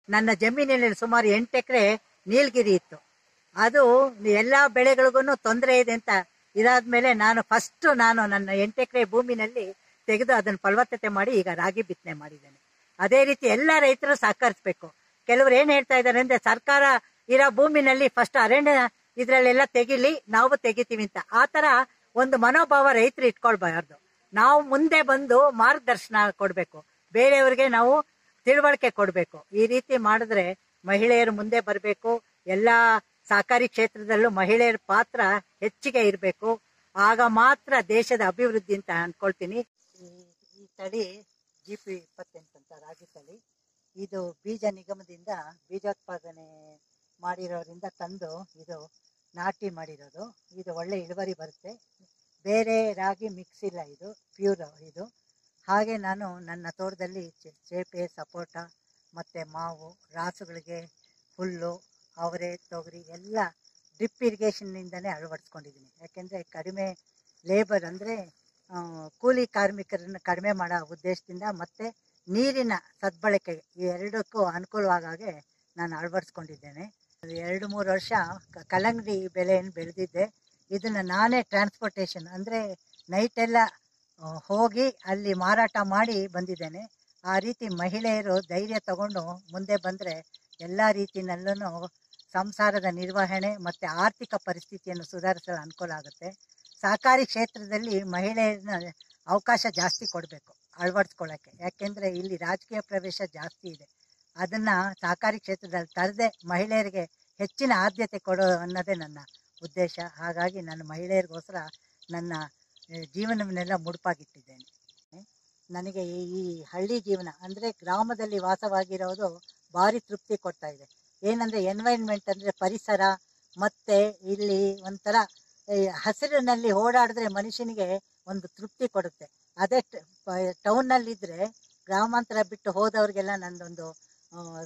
ನನ್ನ ಜಮೀನಿನಲ್ಲಿ ಸುಮಾರು 8 ಎಕರೆ ನೀಲಗಿರಿ ಇತ್ತು. ಅದು ಎಲ್ಲ ಬೆಳೆಗಳಿಗೂ ತೊಂದರೆ ಇದೆ ಅಂತ ಇದಾದ್ಮೇಲೆ ನಾನು ನನ್ನ 8 ಎಕರೆ ಭೂಮಿನಲ್ಲಿ ತೆಗೆದು ಅದನ್ನು ಫಲವತ್ತತೆ ಮಾಡಿ ಈಗ ರಾಗಿ ಬಿತ್ತನೆ ಮಾಡಿದ್ದೇನೆ. ಅದೇ ರೀತಿ ಎಲ್ಲ ರೈತರು ಸಹಕರಿಸಬೇಕು. ಕೆಲವರು ಏನ್ ಹೇಳ್ತಾ ಇದ್ದಾರೆ ಅಂದ್ರೆ, ಸರ್ಕಾರ ಇರೋ ಭೂಮಿನಲ್ಲಿ ಫಸ್ಟ್ ಅರಣ್ಯ ಇದ್ರಲ್ಲೆಲ್ಲ ತೆಗಿಲಿ, ನಾವು ತೆಗಿತೀವಿ ಅಂತ. ಆ ತರ ಒಂದು ಮನೋಭಾವ ರೈತರು ಇಟ್ಕೊಳ್ಬಾರ್ದು. ನಾವು ಮುಂದೆ ಬಂದು ಮಾರ್ಗದರ್ಶನ ಕೊಡ್ಬೇಕು, ಬೇರೆಯವ್ರಿಗೆ ನಾವು ತಿಳುವಳಿಕೆ ಕೊಡ್ಬೇಕು. ಈ ರೀತಿ ಮಾಡಿದ್ರೆ ಮಹಿಳೆಯರು ಮುಂದೆ ಬರಬೇಕು. ಎಲ್ಲಾ ಸಹಕಾರಿ ಕ್ಷೇತ್ರದಲ್ಲೂ ಮಹಿಳೆಯರ ಪಾತ್ರ ಹೆಚ್ಚಿಗೆ ಇರಬೇಕು. ಆಗ ಮಾತ್ರ ದೇಶದ ಅಭಿವೃದ್ಧಿ ಅಂತ ಅನ್ಕೊಳ್ತೀನಿ. ಈ ತಳಿ GP28 ಅಂತ ರಾಗಿ ತಳಿ. ಇದು ಬೀಜ ನಿಗಮದಿಂದ ಬೀಜೋತ್ಪಾದನೆ ಮಾಡಿರೋದ್ರಿಂದ ತಂದು ಇದು ನಾಟಿ ಮಾಡಿರೋದು. ಇದು ಒಳ್ಳೆ ಇಳುವರಿ ಬರುತ್ತೆ. ಬೇರೆ ರಾಗಿ ಮಿಕ್ಸ್ ಇಲ್ಲ, ಇದು ಪ್ಯೂರ್ ಇದು. ಹಾಗೆ ನಾನು ನನ್ನ ತೋಟದಲ್ಲಿ ಚೇಪೆ, ಸಪೋಟ ಮತ್ತು ಮಾವು, ರಾಸುಗಳಿಗೆ ಹುಲ್ಲು, ಅವರೆ, ತೊಗರಿ ಎಲ್ಲ ಡ್ರಿಪ್ ಇರಿಗೇಷನ್ನಿಂದನೇ ಅಳವಡಿಸ್ಕೊಂಡಿದ್ದೀನಿ. ಯಾಕೆಂದರೆ ಕಡಿಮೆ ಲೇಬರ್ ಅಂದರೆ ಕೂಲಿ ಕಾರ್ಮಿಕರನ್ನು ಕಡಿಮೆ ಮಾಡೋ ಉದ್ದೇಶದಿಂದ ಮತ್ತು ನೀರಿನ ಸದ್ಬಳಕೆ ಈ ಎರಡಕ್ಕೂ ಅನುಕೂಲವಾಗಾಗೆ ನಾನು ಅಳವಡಿಸ್ಕೊಂಡಿದ್ದೇನೆ. 2-3 ವರ್ಷ ಕಲ್ಲಂಗಡಿ ಬೆಳೆಯನ್ನು ಬೆಳೆದಿದ್ದೆ. ಇದನ್ನು ನಾನೇ ಟ್ರಾನ್ಸ್ಪೋರ್ಟೇಷನ್ ಅಂದರೆ ನೈಟೆಲ್ಲ ಹೋಗಿ ಅಲ್ಲಿ ಮಾರಾಟ ಮಾಡಿ ಬಂದಿದ್ದೇನೆ. ಆ ರೀತಿ ಮಹಿಳೆಯರು ಧೈರ್ಯ ತಗೊಂಡು ಮುಂದೆ ಬಂದರೆ ಎಲ್ಲ ರೀತಿಯಲ್ಲೂ ಸಂಸಾರದ ನಿರ್ವಹಣೆ ಮತ್ತು ಆರ್ಥಿಕ ಪರಿಸ್ಥಿತಿಯನ್ನು ಸುಧಾರಿಸಲು ಅನುಕೂಲ ಆಗುತ್ತೆ. ಸಹಕಾರಿ ಕ್ಷೇತ್ರದಲ್ಲಿ ಮಹಿಳೆಯರನ್ನ ಅವಕಾಶ ಜಾಸ್ತಿ ಕೊಡಬೇಕು ಅಳವಡಿಸ್ಕೊಳ್ಳೋಕ್ಕೆ. ಯಾಕೆಂದರೆ ಇಲ್ಲಿ ರಾಜಕೀಯ ಪ್ರವೇಶ ಜಾಸ್ತಿ ಇದೆ. ಅದನ್ನು ಸಹಕಾರಿ ಕ್ಷೇತ್ರದಲ್ಲಿ ತರದೆ ಮಹಿಳೆಯರಿಗೆ ಹೆಚ್ಚಿನ ಆದ್ಯತೆ ಕೊಡೋ ಅನ್ನೋದೇ ನನ್ನ ಉದ್ದೇಶ. ಹಾಗಾಗಿ ನಾನು ಮಹಿಳೆಯರಿಗೋಸ್ಕರ ನನ್ನ ಜೀವನವನ್ನೆಲ್ಲ ಮುಡುಪಾಗಿಟ್ಟಿದ್ದೇನೆ. ನನಗೆ ಈ ಹಳ್ಳಿ ಜೀವನ ಅಂದರೆ ಗ್ರಾಮದಲ್ಲಿ ವಾಸವಾಗಿರೋದು ಭಾರಿ ತೃಪ್ತಿ ಕೊಡ್ತಾ ಇದೆ. ಏನಂದರೆ ಎನ್ವೈರ್ನ್ಮೆಂಟ್ ಅಂದರೆ ಪರಿಸರ, ಮತ್ತು ಇಲ್ಲಿ ಒಂಥರ ಹಸಿರಿನಲ್ಲಿ ಓಡಾಡಿದ್ರೆ ಮನುಷ್ಯನಿಗೆ ಒಂದು ತೃಪ್ತಿ ಕೊಡುತ್ತೆ. ಅದೇ ಟೌನ್ನಲ್ಲಿದ್ದರೆ, ಗ್ರಾಮಾಂತರ ಬಿಟ್ಟು ಹೋದವ್ರಿಗೆಲ್ಲ ನನ್ನದೊಂದು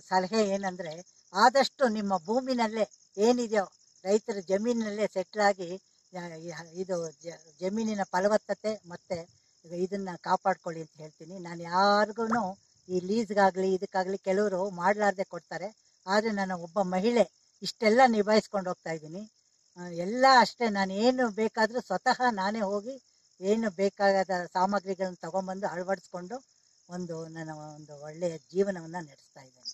ಸಲಹೆ ಏನಂದರೆ, ಆದಷ್ಟು ನಿಮ್ಮ ಭೂಮಿನಲ್ಲೇ ಏನಿದೆಯೋ ರೈತರ ಜಮೀನಿನಲ್ಲೇ ಸೆಟ್ಲಾಗಿ ಇದು ಜಮೀನಿನ ಫಲವತ್ತತೆ ಮತ್ತು ಇದನ್ನು ಕಾಪಾಡ್ಕೊಳ್ಳಿ ಅಂತ ಹೇಳ್ತೀನಿ. ನಾನು ಯಾರಿಗೂ ಈ ಲೀಸ್ಗಾಗಲಿ ಇದಕ್ಕಾಗಲಿ ಕೆಲವರು ಮಾಡಲಾರ್ದೆ ಕೊಡ್ತಾರೆ. ಆದರೆ ನಾನು ಒಬ್ಬ ಮಹಿಳೆ ಇಷ್ಟೆಲ್ಲ ನಿಭಾಯಿಸ್ಕೊಂಡು ಹೋಗ್ತಾ ಇದ್ದೀನಿ. ಎಲ್ಲ ಅಷ್ಟೇ, ನಾನು ಏನು ಬೇಕಾದರೂ ಸ್ವತಃ ನಾನೇ ಹೋಗಿ ಏನು ಬೇಕಾದ ಸಾಮಗ್ರಿಗಳನ್ನು ತಗೊಂಬಂದು ಅಳವಡಿಸ್ಕೊಂಡು ನನ್ನ ಒಂದು ಒಳ್ಳೆಯ ಜೀವನವನ್ನು ನಡೆಸ್ತಾ ಇದ್ದೇನೆ.